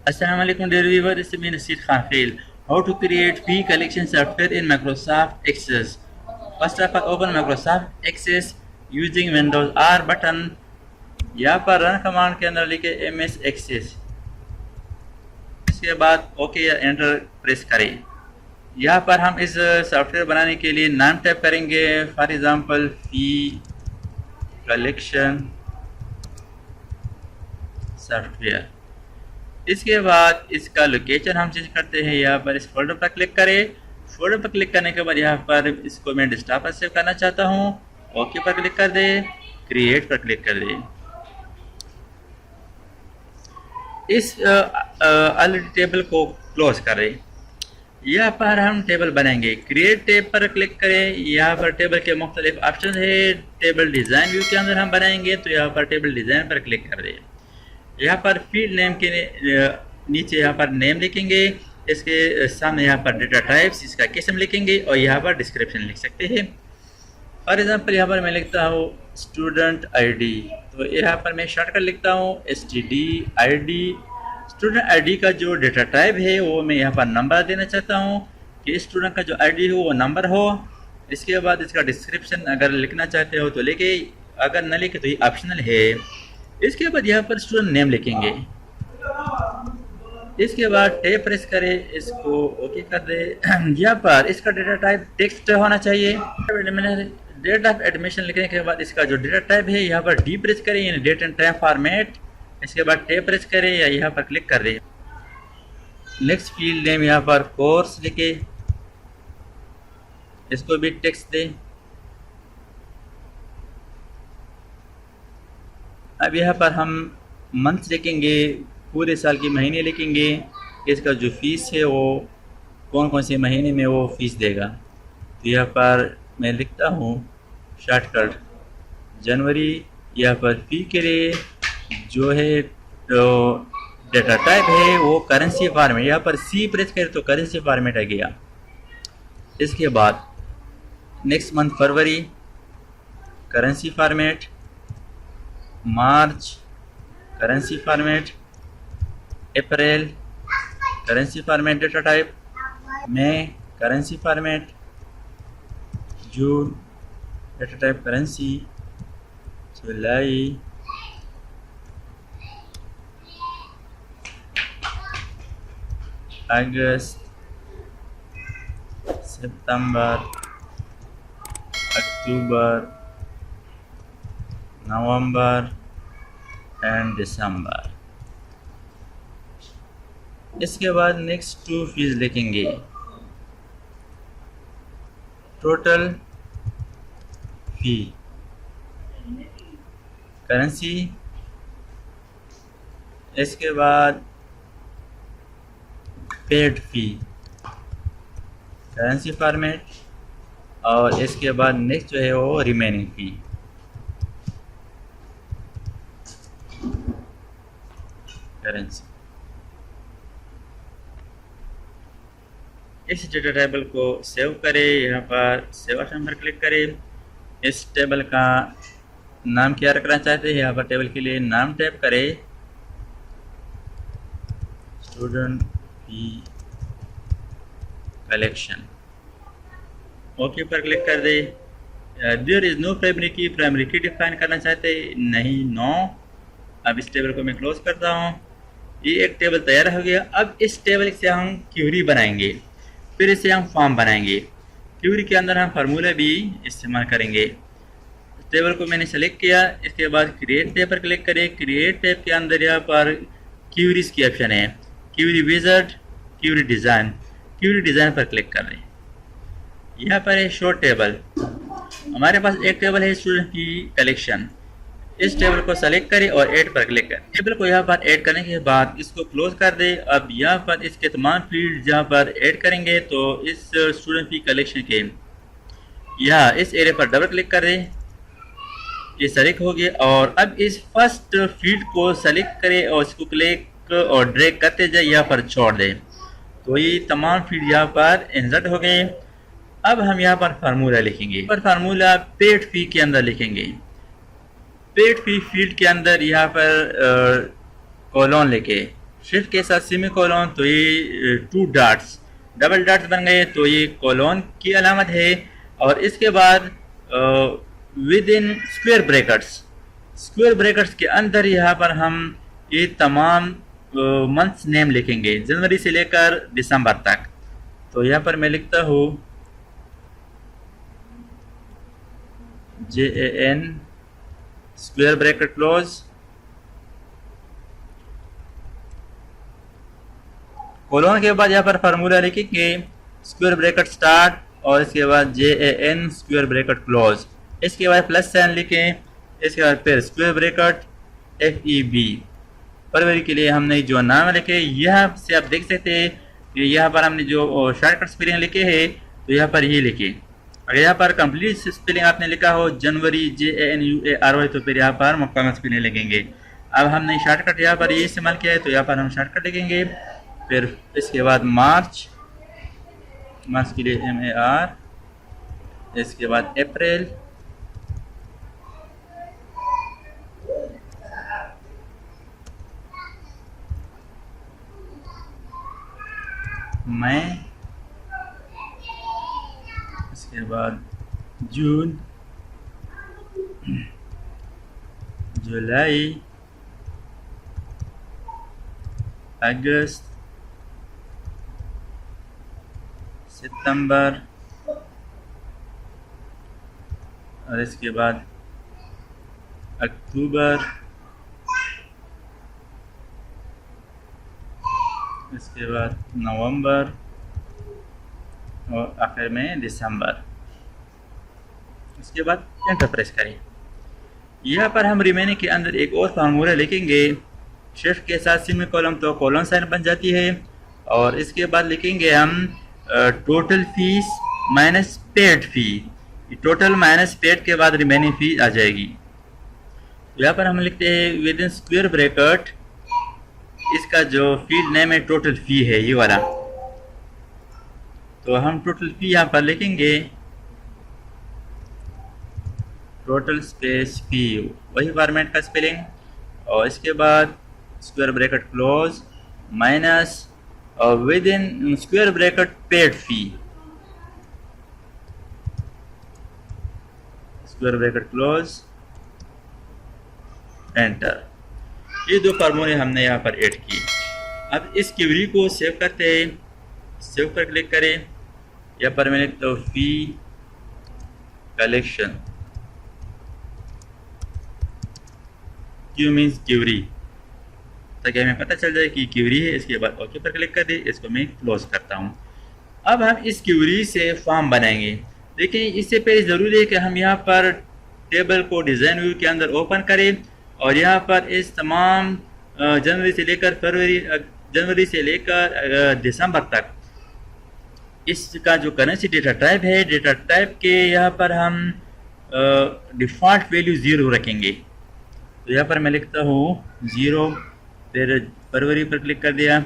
Assalamu alaikum dear viewer, this is me Nasir Khan. How to create fee collection software in Microsoft Access. First of all, open Microsoft Access using Windows R button. यहाँ पर run command के अंदर लिखे MS Access। इसके बाद okay या enter press करें। यहाँ पर हम इस सॉफ्टवेयर बनाने के लिए नाम टाइप करेंगे, for example fee collection software. इसके बाद इसका लोकेशन हम चेंज करते हैं। यहाँ पर इस फोल्डर पर क्लिक करें। फोल्डर पर क्लिक करने के बाद यहाँ पर इसको मैं डेस्कटॉप पर सेव करना चाहता हूँ। ओके पर क्लिक कर दे, क्रिएट पर क्लिक कर दे। इस ऑलरेडी टेबल को क्लोज करें। यहाँ पर हम टेबल बनाएंगे। क्रिएट टेब पर क्लिक करें। यहाँ पर टेबल के मुख्तलिफ ऑप्शन है। टेबल डिज़ाइन व्यू के अंदर हम बनाएंगे, तो यहाँ पर टेबल डिज़ाइन पर क्लिक कर दें। यहाँ पर फील्ड नेम के नीचे यहाँ पर नेम लिखेंगे। इसके सामने यहाँ पर डेटा टाइप्स, इसका किस्म लिखेंगे और यहाँ पर डिस्क्रिप्शन लिख सकते हैं। फॉर एग्जांपल यहाँ पर मैं लिखता हूँ स्टूडेंट आईडी, तो यहाँ पर मैं शॉर्टकट लिखता हूँ STD ID। स्टूडेंट आईडी का जो डेटा टाइप है वो मैं यहाँ पर नंबर देना चाहता हूँ कि स्टूडेंट का जो आईडी हो वो नंबर हो। इसके बाद इसका डिस्क्रिप्शन अगर लिखना चाहते हो तो लिखे, अगर न लिखे तो ये ऑप्शनल है। इसके बाद यहाँ पर स्टूडेंट नेम लिखेंगे। इसके बाद टैब प्रेस करें, इसको ओके कर दे। यहाँ पर इसका डेटा टाइप टेक्स्ट होना चाहिए। डेट ऑफ एडमिशन लिखने के बाद इसका जो डेटा टाइप है यहाँ पर डी प्रेस करें, यानी डेट एंड टाइम फॉर्मेट। इसके बाद टैब प्रेस करें या यहाँ पर क्लिक कर दें। नेक्स्ट फील्ड नेम यहाँ पर कोर्स लिखे, इसको भी टेक्स्ट दें। अब यहाँ पर हम मंथ लिखेंगे, पूरे साल के महीने लिखेंगे। इसका जो फीस है वो कौन कौन से महीने में वो फीस देगा, तो यहाँ पर मैं लिखता हूँ शॉर्टकट जनवरी। यहाँ पर फी के लिए जो है तो डेटा टाइप है वो करेंसी फॉर्मेट, यहाँ पर सी प्रेस करें तो करेंसी फॉर्मेट आ गया। इसके बाद नेक्स्ट मंथ फरवरी करेंसी फॉर्मेट, मार्च करेंसी फॉर्मेट, अप्रैल करेंसी फॉर्मेट डेटा टाइप, मई करेंसी फॉर्मेट, जून डेटा टाइप करेंसी, जुलाई, अगस्त, सितंबर, अक्टूबर, नवंबर एंड दिसंबर। इसके बाद नेक्स्ट टू फीस लिखेंगे, टोटल फी, करेंसी। इसके बाद पेड फी करेंसी फॉर्मेट, और इसके बाद नेक्स्ट जो है वो रिमेनिंग फी। करेंसी इस डेटा टेबल को सेव करें। यहाँ पर सेव ऑप्शन पर क्लिक करें। इस टेबल का नाम क्या रखना चाहते हैं, यहाँ पर टेबल के लिए नाम टाइप करें स्टूडेंट फी कलेक्शन। ओके पर क्लिक कर दे। देयर इज़ नो प्राइमरी की डिफाइन करना चाहते नहीं, नो। अब इस टेबल को मैं क्लोज करता हूँ। ये एक टेबल तैयार हो गया। अब इस टेबल से हम क्यूरी बनाएंगे, फिर इसे हम फॉर्म बनाएंगे। क्यूरी के अंदर हम फार्मूला भी इस्तेमाल करेंगे। टेबल को मैंने सेलेक्ट किया। इसके बाद क्रिएट टैब पर क्लिक करें। क्रिएट टैब के अंदर यहाँ पर क्यूरीज की ऑप्शन है, query wizard, query design. Query design पर क्लिक कर दें। यहाँ पर है शो टेबल। हमारे पास एक टेबल है स्टूडेंट की कलेक्शन। इस टेबल को सेलेक्ट करें और ऐड पर क्लिक करें। टेबल को यहाँ पर ऐड करने के बाद इसको क्लोज कर दें। अब यहाँ पर इसके तमाम फील्ड जहाँ पर ऐड करेंगे, तो इस स्टूडेंट की कलेक्शन के यहाँ इस एरिया पर डबल क्लिक करें। ये सेलेक्ट हो गया। और अब इस फर्स्ट फील्ड को सेलेक्ट करें और इसको क्लिक और ड्रैग करते जाए, यहाँ पर छोड़ दें, तो ये तमाम फील्ड यहाँ पर इंसर्ट हो गए। अब हम यहाँ पर फार्मूला लिखेंगे। पर फार्मूला पेड फी के अंदर लिखेंगे। पेड फी फील्ड के अंदर यहाँ पर कॉलन लिखे शिफ्ट के साथ सेमी कॉलन, तो ये 2 डॉट्स डबल डॉट्स बन गए, तो ये कॉलन की अलामत है। और इसके बाद विद इन स्क्वायर ब्रैकेट्स के अंदर यहाँ पर हम ये तमाम मंथ्स नेम लिखेंगे जनवरी से लेकर दिसंबर तक। तो यहाँ पर मैं लिखता हूँ JAN square bracket close, colon के बाद यहाँ पर फार्मूला लिखेंगे स्क्वायर ब्रैकेट स्टार्ट और इसके बाद JAN स्क्वायर ब्रैकेट क्लोज, इसके बाद प्लस साइन लिखें, इसके बाद फिर स्क्वायर ब्रैकेट FEB। फरवरी के लिए हमने जो नाम लिखे, यहाँ से आप देख सकते हैं कि यहाँ पर हमने जो शॉर्टकट स्पेलिंग लिखे हैं तो यहाँ पर ये लिखे। अगर यहाँ पर कंप्लीट स्पेलिंग आपने लिखा हो जनवरी JANUARY तो फिर यहाँ पर मुकम्मल स्पेलिंग लिखेंगे। अब हमने शॉर्टकट यहाँ पर ये इस्तेमाल किया है तो यहाँ पर हम शॉर्टकट लिखेंगे। फिर इसके बाद मार्च के लिए MAR, इसके बाद अप्रैल, मई, इसके बाद जून, जुलाई, अगस्त, सितंबर और इसके बाद अक्टूबर, इसके बाद नवंबर और आखिर में दिसंबर। इसके बाद एंटर प्रेस करें। यहाँ पर हम रिमेनिंग के अंदर एक और फार्मूला लिखेंगे शिफ्ट के साथ सेमी कॉलम, तो कॉलम साइन बन जाती है। और इसके बाद लिखेंगे हम टोटल फीस माइनस पेड फी, टोटल माइनस पेड के बाद रिमेनिंग फी आ जाएगी। यहाँ पर हम लिखते हैं विद इन स्क्वायर ब्रैकेट, इसका जो फील्ड नेम है टोटल फी है ये वाला, तो हम टोटल फी यहाँ पर लिखेंगे टोटल स्पेस फी, वही फॉर्मेट का स्पेलिंग। और इसके बाद स्क्वायर ब्रैकेट क्लोज माइनस और with in square bracket paid fee, square bracket close enter. ये दो फार्मूले हमने यहाँ पर ऐड किए। अब इस क्वेरी को सेव करते हैं, सेव पर क्लिक करें। यहाँ पर मैं लिखता हूँ फी कलेक्शन, क्यू मीन्स क्वेरी, ताकि हमें पता चल जाए कि क्वेरी है। इसके बाद ओके पर क्लिक कर दे, इसको मैं क्लोज करता हूँ। अब हम इस क्वेरी से फॉर्म बनाएंगे। देखिए इससे पहले ज़रूरी है कि हम यहाँ पर टेबल को डिज़ाइन व्यू के अंदर ओपन करें और यहाँ पर इस तमाम जनवरी से लेकर दिसंबर तक इसका जो करेंसी डेटा टाइप है, डेटा टाइप के यहाँ पर हम डिफ़ॉल्ट वैल्यू 0 रखेंगे। तो यहाँ पर मैं लिखता हूँ 0, फिर फरवरी पर क्लिक कर दिया।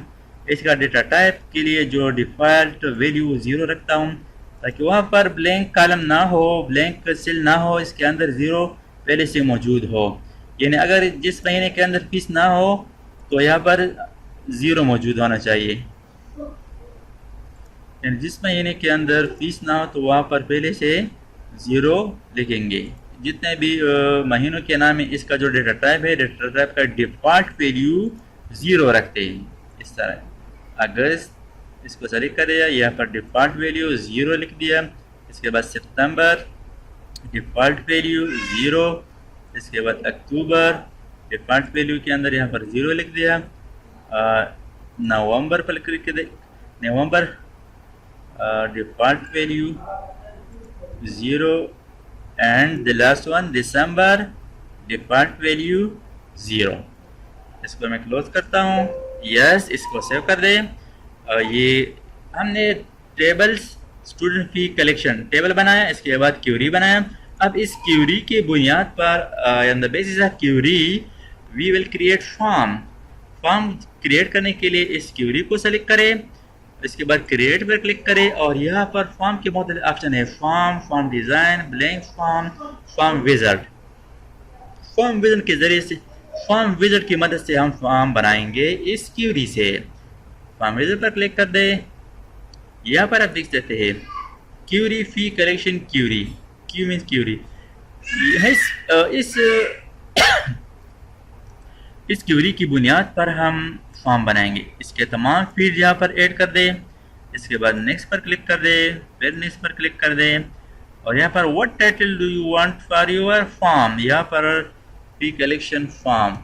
इसका डेटा टाइप के लिए जो डिफ़ॉल्ट वैल्यू 0 रखता हूँ, ताकि वहाँ पर ब्लैंक कॉलम ना हो, ब्लैंक सेल ना हो, इसके अंदर 0 पहले से मौजूद हो। यानी अगर जिस महीने के अंदर फीस ना हो तो यहाँ पर 0 मौजूद होना चाहिए। यानी जिस महीने के अंदर फीस ना हो तो वहाँ पर पहले से 0 लिखेंगे। जितने भी महीनों के नाम है, इसका जो डेटा टाइप है, डेटा टाइप का डिफ़ॉल्ट वैल्यू 0 रखते हैं। इस तरह अगस्त, इसको सेलेक्ट कर दिया, यहाँ पर डिफ़ॉल्ट वैल्यू 0 लिख दिया। इसके बाद सितंबर, डिफ़ॉल्ट वैल्यू 0। इसके बाद अक्टूबर, डिफ़ॉल्ट वैल्यू के अंदर यहाँ पर 0 लिख दिया। नवंबर पर क्लिक कर दे, नवंबर default value 0 and the last one दिसंबर, डिफ़ॉल्ट वैल्यू 0। इसको मैं क्लोज करता हूँ। यस, इसको सेव कर दें। ये हमने टेबल्स स्टूडेंट फी कलेक्शन टेबल बनाया, इसके बाद क्वेरी बनाया। अब इस क्वेरी के बुनियाद पर on the basis of query we will create form. Form create करने के लिए इस क्वेरी को सेलेक्ट करें, इसके बाद क्रिएट पर क्लिक करें और यहाँ पर फॉर्म के बहुत ऑप्शन है, form, form design, blank form, form wizard. Form wizard के ज़रिए से फॉर्म विज़ार्ड की मदद से हम फॉर्म बनाएंगे इस क्यूरी से। फॉर्म विज़ार्ड पर क्लिक कर दे। यहाँ पर आप देख सकते हैं query fee collection query, Q means query. इस क्यूरी की बुनियाद पर हम फॉर्म बनाएंगे। इसके तमाम फील्ड यहाँ पर ऐड कर दें। इसके बाद नेक्स्ट पर क्लिक कर दें, फिर नेक्स्ट पर क्लिक कर दें और यहाँ पर what title do you want for your form, यहाँ पर फी कलेक्शन फॉर्म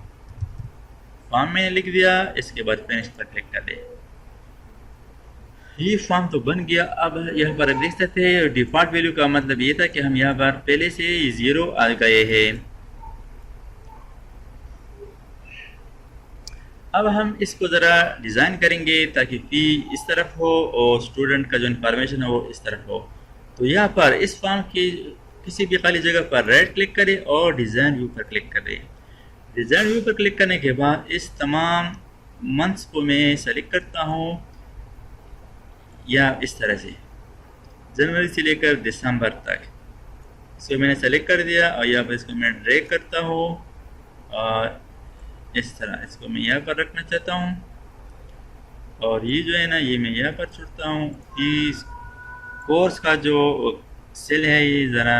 मैंने लिख दिया। इसके बाद फिनिश पर क्लिक कर दें। ये फॉर्म तो बन गया। अब यहाँ पर देख सकते हैं डिफ़ॉल्ट वैल्यू का मतलब ये था कि हम यहाँ पर पहले से 0 आ गए हैं। अब हम इसको ज़रा डिज़ाइन करेंगे ताकि फ़ी इस तरफ हो और स्टूडेंट का जो इन्फॉर्मेशन है वो इस तरफ हो। तो यहाँ पर इस फॉर्म की किसी भी खाली जगह पर राइट क्लिक करें और डिज़ाइन व्यू पर क्लिक करें। डिज़ाइन व्यू पर क्लिक करने के बाद इस तमाम मंथ्स को मैं सेलेक्ट करता हूँ या इस तरह से जनवरी से लेकर दिसंबर तक। इसको मैंने सेलेक्ट कर दिया और यहाँ पर इसको मैं ड्रैग करता हूँ और इस तरह इसको मैं यहाँ पर रखना चाहता हूँ और ये जो है ना ये मैं यहाँ पर छोड़ता हूँ। इस कोर्स का जो सेल है ये ज़रा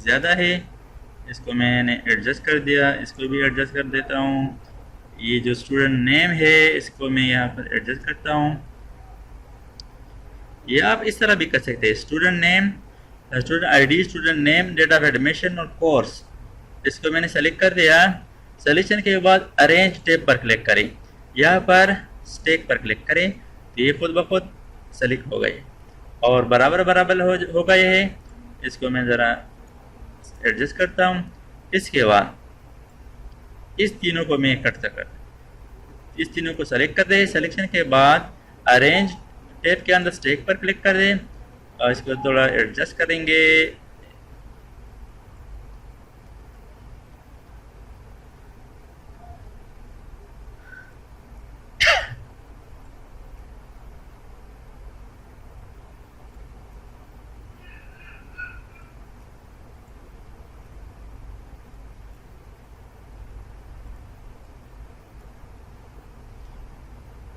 ज़्यादा है, इसको मैंने एडजस्ट कर दिया। इसको भी एडजस्ट कर देता हूँ। ये जो स्टूडेंट नेम है इसको मैं यहाँ पर एडजस्ट करता हूँ। ये आप इस तरह भी कर सकते हैं, student name, student ID, student name, date of admission और कोर्स। इसको मैंने सेलेक्ट कर दिया। सेलेक्शन के बाद अरेंज टैब पर क्लिक करें, यहाँ पर स्टैक पर क्लिक करें तो ये खुद ब खुद सेलेक्ट हो गए और बराबर बराबर हो गए हैं। इसको मैं ज़रा एडजस्ट करता हूँ। इसके बाद इस तीनों को मैं कट कर इस तीनों को सेलेक्ट कर दें। सेलेक्शन के बाद अरेंज टैब के अंदर स्टैक पर क्लिक कर दें और इसको थोड़ा एडजस्ट करेंगे।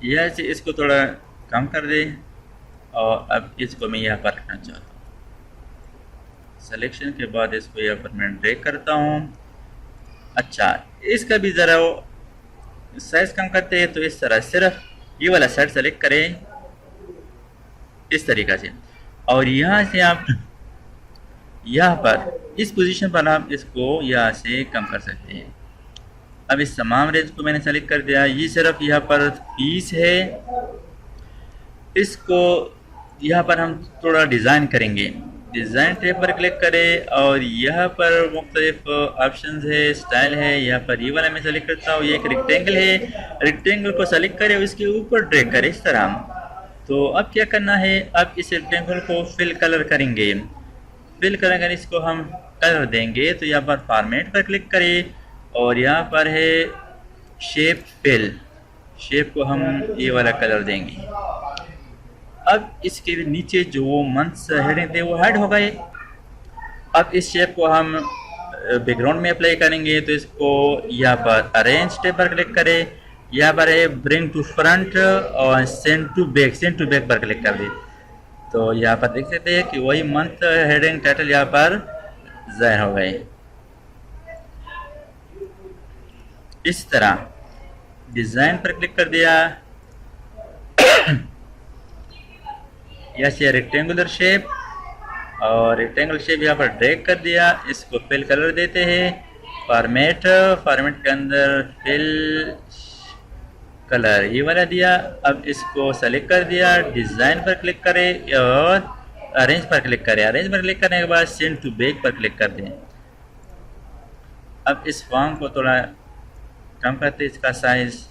यह से इसको थोड़ा कम कर दें और अब इसको मैं यहाँ पर रखना चाहता हूँ। सिलेक्शन के बाद इसको यहाँ पर मैं ड्रैग करता हूँ। अच्छा, इसका भी ज़रा वो साइज कम करते हैं तो इस तरह सिर्फ ये वाला साइड सेलेक्ट करें इस तरीक़ा से और यहाँ से आप यहाँ पर इस पोजीशन पर आप इसको यहाँ से कम कर सकते हैं। अब इस तमाम रेंज को मैंने सेलेक्ट कर दिया। ये सिर्फ यहाँ पर पीस है, इसको यहाँ पर हम थोड़ा डिज़ाइन करेंगे। डिज़ाइन टैब पर क्लिक करें और यहाँ पर मुख्तलिफ ऑप्शंस है, स्टाइल है। यहाँ पर ये वाला मैं सेलेक्ट करता हूँ। ये एक रेक्टेंगल है, रेक्टेंगल को सेलेक्ट करें, उसके ऊपर ड्रैग करें इस तरह। तो अब क्या करना है, अब इस रेक्टेंगल को फिल कलर करेंगे। फिल करेंगे, इसको हम कलर देंगे। तो यहाँ पर फॉर्मेट पर क्लिक करें और यहाँ पर है शेप फिल, शेप को हम ये वाला कलर देंगे। अब इसके नीचे जो मंथ्स हेडिंग थे वो हाइड हो गए। अब इस शेप को हम बैकग्राउंड में अप्लाई करेंगे। तो इसको यहाँ पर अरेंज टैब पर क्लिक करें, यहाँ पर है ब्रिंग टू फ्रंट और सेंड टू बैक पर क्लिक कर दें। तो यहाँ पर देख सकते हैं कि वही मंथ हेडिंग टाइटल यहाँ पर ज़ाहिर हो गए। इस तरह डिज़ाइन पर क्लिक कर दिया, यह से रेक्टेंगुलर शेप और रेक्टेंगुलर शेप यहाँ पर ड्रैग कर दिया। इसको फिल कलर देते हैं, फॉर्मेट के अंदर फिल कलर ये वाला दिया। अब इसको सेलेक्ट कर दिया, डिज़ाइन पर क्लिक करें और अरेंज पर क्लिक करें। अरेंज पर क्लिक करने के बाद सेंड टू बैक पर क्लिक कर दें। अब इस फॉर्म को थोड़ा कम करते, इसका साइज।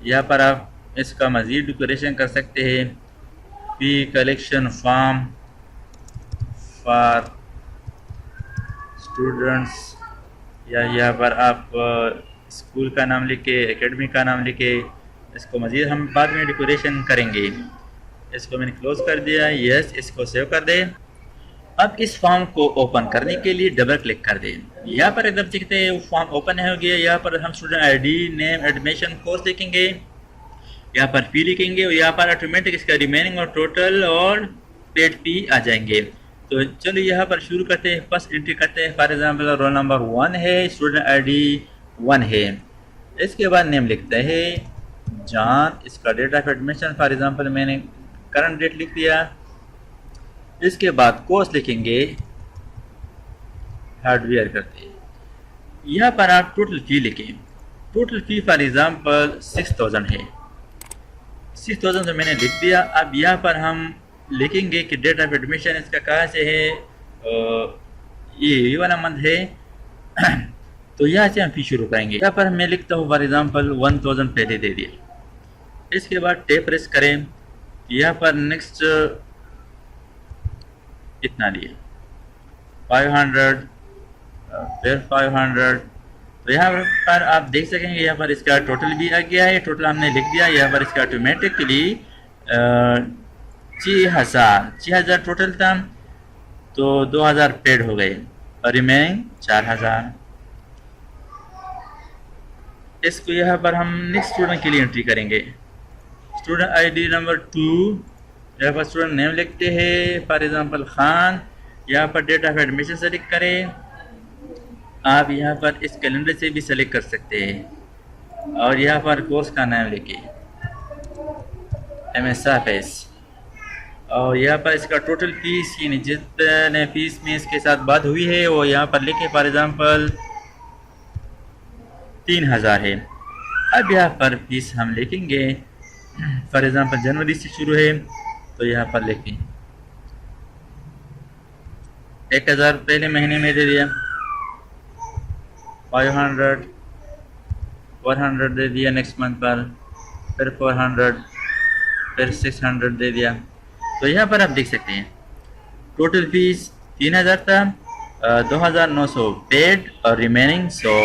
यहाँ पर आप इसका मज़ीद डेकोरेशन कर सकते हैं। फी कलेक्शन फॉर्म फॉर स्टूडेंट्स, या यहाँ पर आप स्कूल का नाम लिखे, एकेडमी का नाम लिखे। इसको मज़ीद हम बाद में डेकोरेशन करेंगे। इसको मैंने क्लोज कर दिया। यस, इसको सेव कर दें। अब इस फॉर्म को ओपन करने के लिए डबल क्लिक कर दें। यहाँ पर एकदम देखते हैं फॉर्म ओपन हो गया। यहाँ पर हम student ID, name, admission, course लिखेंगे, यहाँ पर फी लिखेंगे और यहाँ पर ऑटोमेटिक इसका रिमेनिंग और टोटल और पेड फी आ जाएंगे। तो चलिए यहाँ पर शुरू करते हैं। फर्स्ट एंट्री करते हैं। फॉर एग्जांपल रोल नंबर 1 है, स्टूडेंट आईडी 1 है। इसके बाद नेम लिखते हैं जान, इसका date of admission for example मैंने करंट डेट लिख दिया। इसके बाद कोर्स लिखेंगे, हार्डवेयर करते हैं। यहाँ पर आप टोटल फी लिखें। टोटल फी फॉर एग्जांपल 6000 है। 6000 तो मैंने लिख दिया। अब यहाँ पर हम लिखेंगे कि डेट ऑफ एडमिशन इसका कहाँ से है, ये वाला मंथ है। तो यहाँ से हम फी शुरू करेंगे। यहाँ पर मैं लिखता हूँ फॉर एग्जांपल 1000 पहले दे दिया। इसके बाद टैब प्रेस करें। यहाँ पर नेक्स्ट इतना दिया 500, फिर 500। तो यहाँ पर आप देख सकेंगे यहाँ पर इसका टोटल भी आ गया है। टोटल हमने लिख दिया। यहाँ पर इसका ऑटोमेटिकली 6000 टोटल था, तो 2000 पेड हो गए और रिमेनिंग 4000। इसको यहाँ पर हम नेक्स्ट स्टूडेंट के लिए एंट्री करेंगे। स्टूडेंट आईडी नंबर 2, यहाँ पर स्टूडेंट नेम लिखते हैं फॉर एग्जांपल खान। यहाँ पर डेट ऑफ एडमिशन सेलेक्ट करें। आप यहाँ पर इस कैलेंडर से भी सेलेक्ट कर सकते हैं और यहाँ पर कोर्स का नाम लिखे MSFS और यहाँ पर इसका टोटल फीस यानी जितने फीस में इसके साथ बात हुई है वो यहाँ पर लिखे फॉर एग्जांपल 3000 है। अब यहाँ पर फीस हम लिखेंगे फॉर एग्जांपल जनवरी से शुरू है तो यहाँ पर लिखें 1000 पहले महीने में दे दिया, 500, 100 दे दिया नेक्स्ट मंथ पर, फिर 400, फिर 600 दे दिया। तो यहाँ पर आप देख सकते हैं टोटल फीस 3000 था, 2900 पेड और रिमेनिंग 100।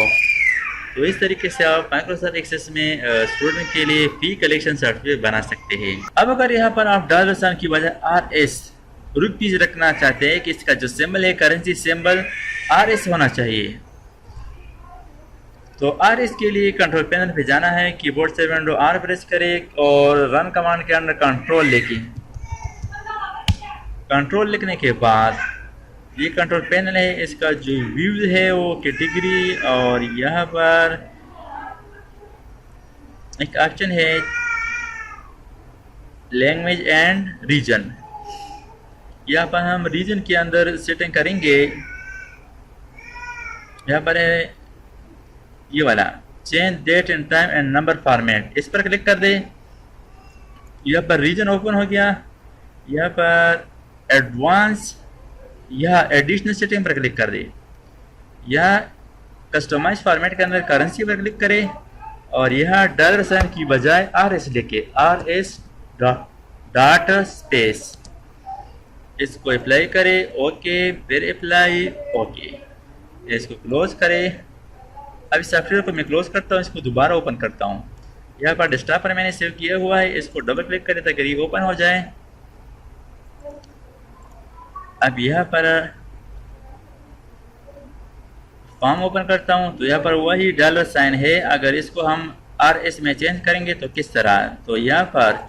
तो इस तरीके से आप माइक्रोसॉफ्ट एक्सेस में स्टूडेंट के लिए फी कलेक्शन सर्टिफिकेट बना सकते हैं। अब अगर यहाँ पर आप डॉलर साइन की बजाय RS रुपीज रखना चाहते हैं कि इसका जो सिंबल है करेंसी सिंबल RS होना चाहिए, तो RS के लिए कंट्रोल पैनल पे जाना है। कीबोर्ड से विंडो R प्रेस करें और रन कमांड के अंदर कंट्रोल लिखें। कंट्रोल लिखने के बाद ये कंट्रोल पैनल है, इसका जो व्यूज है वो कैटेगरी और यहाँ पर एक ऑप्शन है लैंग्वेज एंड रीजन। यहाँ पर हम रीजन के अंदर सेटिंग करेंगे। यहाँ पर है ये वाला change date and time and number format, इस पर क्लिक कर दे। यहाँ पर रीजन ओपन हो गया। यहाँ पर एडवांस या एडिशनल सेटिंग पर क्लिक कर दे। या कस्टमाइज फॉर्मेट के अंदर करेंसी पर क्लिक करें और यहाँ डॉलर साइन की बजाय RS लिखे, RS डॉट स्पेस, इसको अप्लाई करें। ओके, फिर अप्लाई, ओके, इसको क्लोज करें। अब इस सॉफ्टवेयर को मैं क्लोज करता हूँ, इसको दोबारा ओपन करता हूँ। यहाँ पर डेस्कटॉप पर मैंने सेव किया हुआ है, इसको डबल क्लिक करें ताकि ये ओपन हो जाए। अब यहाँ पर फॉर्म ओपन करता हूँ तो यहाँ पर वही डॉलर साइन है। अगर इसको हम RS में चेंज करेंगे तो किस तरह, तो यहाँ पर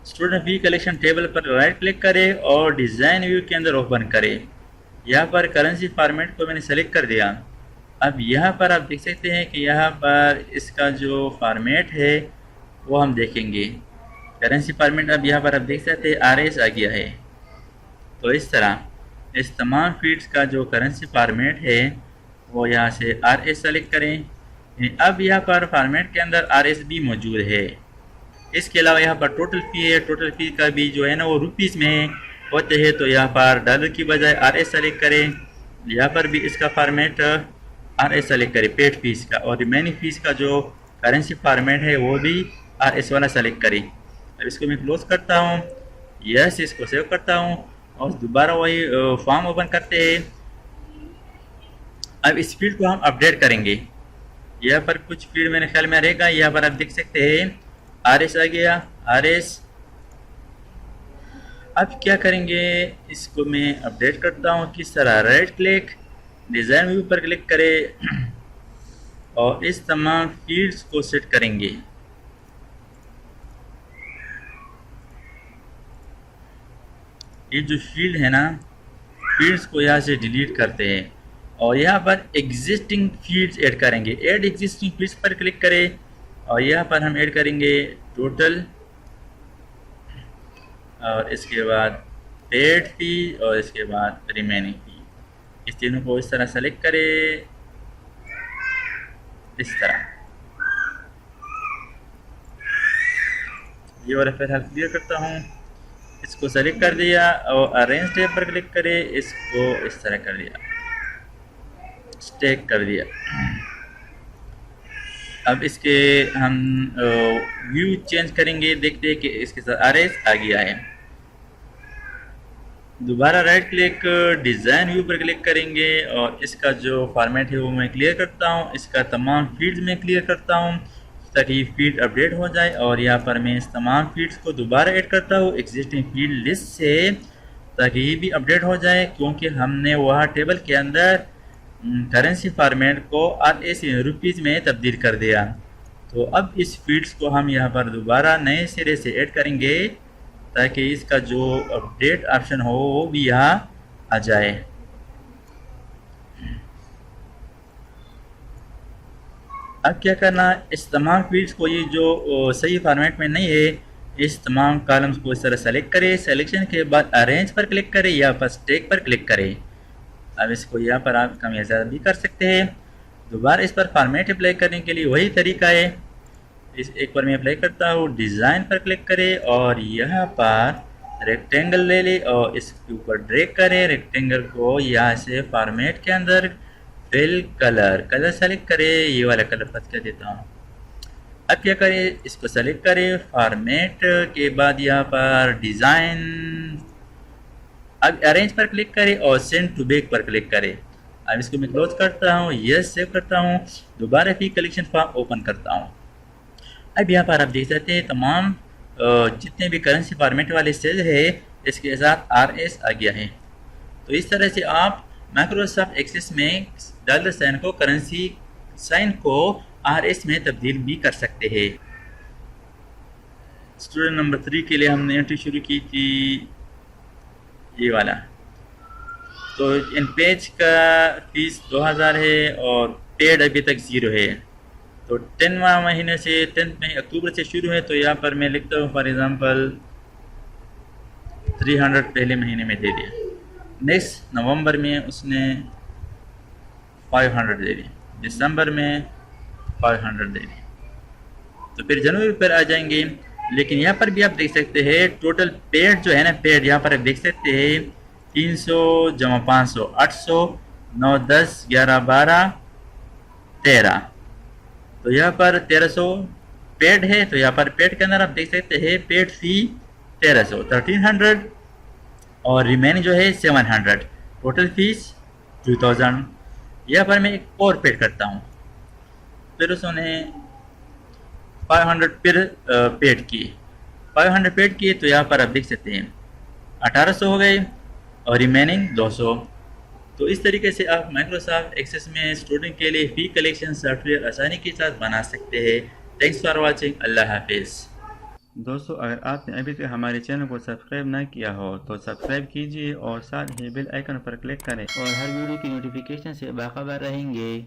स्टूडेंट फी कलेक्शन टेबल पर राइट क्लिक करें और डिज़ाइन व्यू के अंदर ओपन करें। यहाँ पर करेंसी फॉर्मेट को मैंने सेलेक्ट कर दिया। अब यहाँ पर आप देख सकते हैं कि यहाँ पर इसका जो फॉर्मेट है वो हम देखेंगे करेंसी फॉर्मेट। अब यहाँ पर आप देख सकते हैं RS आ गया है। तो इस तरह इस तमाम फील्ड्स का जो करेंसी फॉर्मेट है वो यहाँ से RS सेलेक्ट करें। अब यहाँ पर फॉर्मेट के अंदर RS भी मौजूद है। इसके अलावा यहाँ पर टोटल फ़ी है। टोटल फ़ी का भी जो है ना वो रुपीज़ में होते हैं, तो यहाँ पर डॉलर की बजाय RS सेलेक्ट करें। यहाँ पर भी इसका फॉर्मेट RS सेलेक्ट करें पेड फीस का, और रिमेनिंग फीस का जो करेंसी फॉर्मेट है वो भी RS वाला सेलेक्ट करें। अब इसको मैं क्लोज करता हूँ, यस, इसको सेव करता हूँ और दोबारा वही फॉर्म ओपन करते हैं। अब इस फील्ड को हम अपडेट करेंगे। यहाँ पर कुछ फील्ड मेरे ख्याल में रहेगा। यहाँ पर आप देख सकते हैं RS आ गया, RS अब क्या करेंगे, इसको मैं अपडेट करता हूँ किस तरह। राइट क्लिक, डिज़ाइन व्यू पर क्लिक करें और इस तमाम फील्ड्स को सेट करेंगे। ये जो फील्ड है ना, फील्ड्स को यहाँ से डिलीट करते हैं और यहाँ पर एग्जिस्टिंग फील्ड्स ऐड करेंगे। ऐड एग्जिस्टिंग फील्ड्स पर क्लिक करें और यहाँ पर हम ऐड करेंगे टोटल और इसके बाद पेड फी और इसके बाद रिमेनिंग फी। इस तीनों को इस तरह सेलेक्ट करें, इस तरह। ये वाला फिलहाल क्लियर करता हूँ। इसको सेलेक्ट कर दिया और अरेंज टैब पर क्लिक करें, इसको इस तरह कर दिया, स्टैक कर दिया। अब इसके हम व्यू चेंज करेंगे, देखते हैं कि इसके साथ अरेंज आ गया है। दोबारा राइट क्लिक, डिज़ाइन व्यू पर क्लिक करेंगे और इसका जो फॉर्मेट है वो मैं क्लियर करता हूँ। इसका तमाम फील्ड्स में क्लियर करता हूँ ताकि फील्ड अपडेट हो जाए और यहाँ पर मैं इस तमाम फील्ड्स को दोबारा ऐड करता हूँ एग्जिस्टिंग फील्ड लिस्ट से, ताकि ये भी अपडेट हो जाए, क्योंकि हमने वहाँ टेबल के अंदर करेंसी फॉर्मेट को RS रुपीज़ में तब्दील कर दिया। तो अब इस फील्ड्स को हम यहाँ पर दोबारा नए सिरे से ऐड करेंगे ताकि इसका जो अपडेट ऑप्शन हो वो भी यहाँ आ जाए। अब क्या करना, इस तमाम फील्ड्स को, ये जो सही फॉर्मेट में नहीं है, इस तमाम कॉलम्स को इस तरह सेलेक्ट करें। सिलेक्शन के बाद अरेंज पर क्लिक करें या पर स्टैक पर क्लिक करें। अब इसको यहाँ पर आप कम या ज़्यादा भी कर सकते हैं। दोबारा इस पर फॉर्मेट अप्लाई करने के लिए वही तरीका है। इस एक बार मैं अप्लाई करता हूँ, डिज़ाइन पर क्लिक करें और यहाँ पर रेक्टेंगल ले लें और इसके ऊपर ड्रैग करें रेक्टेंगल को। यहाँ से फॉर्मेट के अंदर फिल कलर सेलेक्ट करें, ये वाला कलर पसंद कर देता हूँ। अब क्या करें, इसको सेलेक्ट करें फॉर्मेट के बाद यहाँ पर डिज़ाइन, अब अरेंज पर क्लिक करें और सेंड टू बैक पर क्लिक करें। अब इसको मैं क्लोज करता हूँ, यस सेव करता हूँ, दोबारा फी कलेक्शन फॉर्म ओपन करता हूँ। अब यहाँ पर आप देख सकते हैं तमाम जितने भी करेंसी फॉर्मेट वाले सेल है इसके साथ RS आ गया है। तो इस तरह से आप माइक्रोसॉफ्ट एक्सेस में डॉलर साइन को, करेंसी साइन को RS में तब्दील भी कर सकते हैं। स्टूडेंट नंबर 3 के लिए हमने एंट्री शुरू की थी ये वाला। तो इन पेज का फीस 2000 है और पेड अभी तक 0 है। तो 10वां महीने से 10 अक्टूबर से शुरू है, तो यहाँ पर मैं लिखता हूँ फॉर एग्ज़ाम्पल 300 पहले महीने में दे दिया। नेक्स्ट नवंबर में उसने 500 दे दी, दिसंबर में 500 दे दी, तो फिर जनवरी पर आ जाएंगे। लेकिन यहाँ पर भी आप देख सकते हैं टोटल पेड जो है ना, पेड यहाँ पर आप देख सकते हैं 300 जमा 500 800 9 10 11 12 13, तो यहाँ पर 1300 पेड है। तो यहाँ पर पेड के अंदर आप देख सकते हैं पेड फी 1300 और रिमेनिंग जो है 700, टोटल फीस 2000। यहाँ पर मैं एक और पेड करता हूँ, फिर उसने 500 फिर पेड किए, 500 पेड किए, तो यहाँ पर आप देख सकते हैं 1800 हो गए और रिमेनिंग 200। तो इस तरीके से आप माइक्रोसॉफ्ट एक्सेस में स्टूडेंट के लिए फ़ी कलेक्शन सॉफ्टवेयर आसानी के साथ बना सकते हैं। थैंक्स फॉर वाचिंग, अल्लाह हाफिज़। दोस्तों, अगर आपने अभी तक हमारे चैनल को सब्सक्राइब ना किया हो तो सब्सक्राइब कीजिए और साथ ही बेल आइकन पर क्लिक करें और हर वीडियो की नोटिफिकेशन से बाखबर रहेंगे।